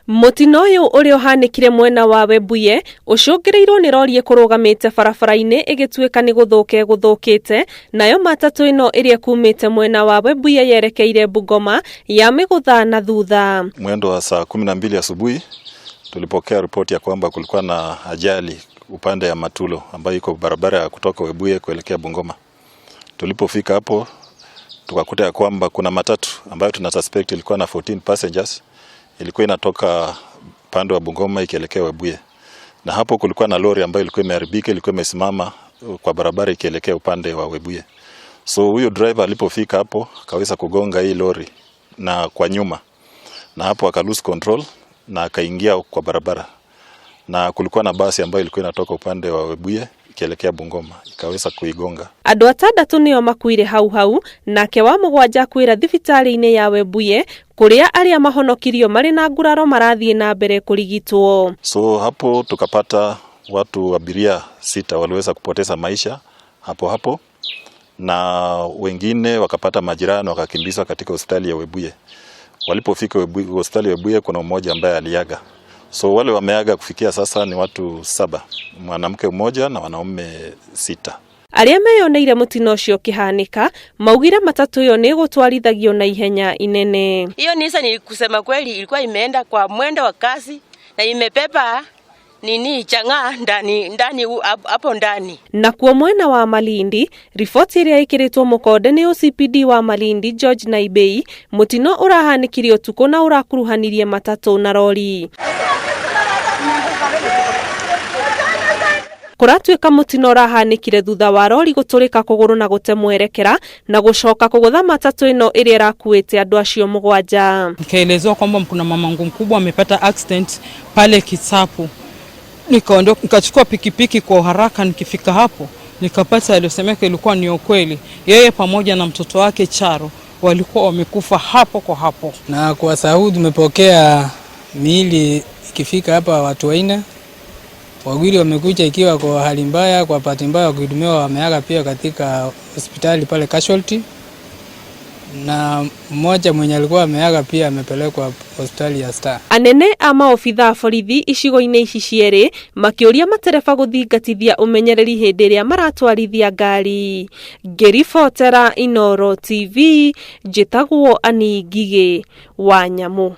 Mutino uyu uri uhanikire mwena wa Webuye ucungirirwo ni rori ikurugamite barabara-ini igituika ni guthukite nayo matatu ino iria kumite mwena wa Webuye yerekeire Bungoma ya migutha na thutha. Mwendo wa saa 12 asubuhi tulipokea ripoti ya kwamba kulikuwa na ajali upande ya Matulo ambayo iko barabara ya kutoka Webuye kuelekea Bungoma. Tulipofika hapo tukakuta ya kwamba kuna matatu ambayo tunasuspect ilikuwa na 14 passengers, ilikuwa inatoka pande wa Bungoma ikielekea Webuye. Na hapo kulikuwa na lori ambayo ilikuwa imeharibika, ilikuwa imesimama kwa barabara ikielekea upande wa Webuye. So huyo driver alipofika hapo akaweza kugonga hii lori na kwa nyuma, na hapo aka lose control na akaingia kwa barabara. Na kulikuwa na basi ambayo ilikuwa inatoka upande wa Webuye ikielekea Bungoma ikaweza kuigonga. Andu atandatu nio makuire hau nake wa mugwanja kwira thibitari-ini ya Webuye kuria aria mahonokirio mari na nguraro marathie na mbere kurigitwo. So hapo tukapata watu abiria 6 waliweza kupoteza maisha hapo na wengine wakapata majeraha wakakimbizwa katika hospitali ya Webuye. Walipofika hospitali ya Webuye kuna mmoja ambaye aliaga. So wale wameaga kufikia sasa ni watu 7, mwanamke mmoja na wanaume 6. Aria meyoneire mutino ucio kihanika maugire matatu yo ni gutwarithagio na ihenya inene. Hiyo nisa ni kusema kweli ilikuwa imeenda kwa mwendo wa kasi na imepepa changa ndani hapo ndani. Na kwa mwena wa Malindi, ripoti iria ikiritwo mukode ni OCPD wa Malindi George Naibei, mutino urahanikire utuko na urakuruhanirie matatu na rori. Kuratuika mutino urahanikire thutha wa rori guturika kuguru na gute mwerekera na gucoka kugutha matatu ino iria irakuite andu acio mugwanja. Nikaelezwa kwamba kuna mamangu mkubwa amepata accident pale Kitsapu. Nikaondoka nikachukua pikipiki kwa haraka, nikifika hapo nikapata aliyosemeka ilikuwa ni ukweli. Yeye pamoja na mtoto wake Charo walikuwa wamekufa hapo kwa hapo. Na kwa Saudi tumepokea miili ikifika hapa watu 4. Wawili wamekuja ikiwa kwa hali mbaya, kwa bahati mbaya wakihudumiwa wameaga pia katika hospitali pale casualty. Na mmoja mwenye alikuwa ameaga pia amepelekwa hospitali ya Star. Anene ama ofitha borithi icigo-ini ici cieri makiuria matereba guthingatithia umenyereri hindi iria maratwarithia ngari. Ngiribotera Inoro TV, njitagwo Ani Ngigi wa Nyamu.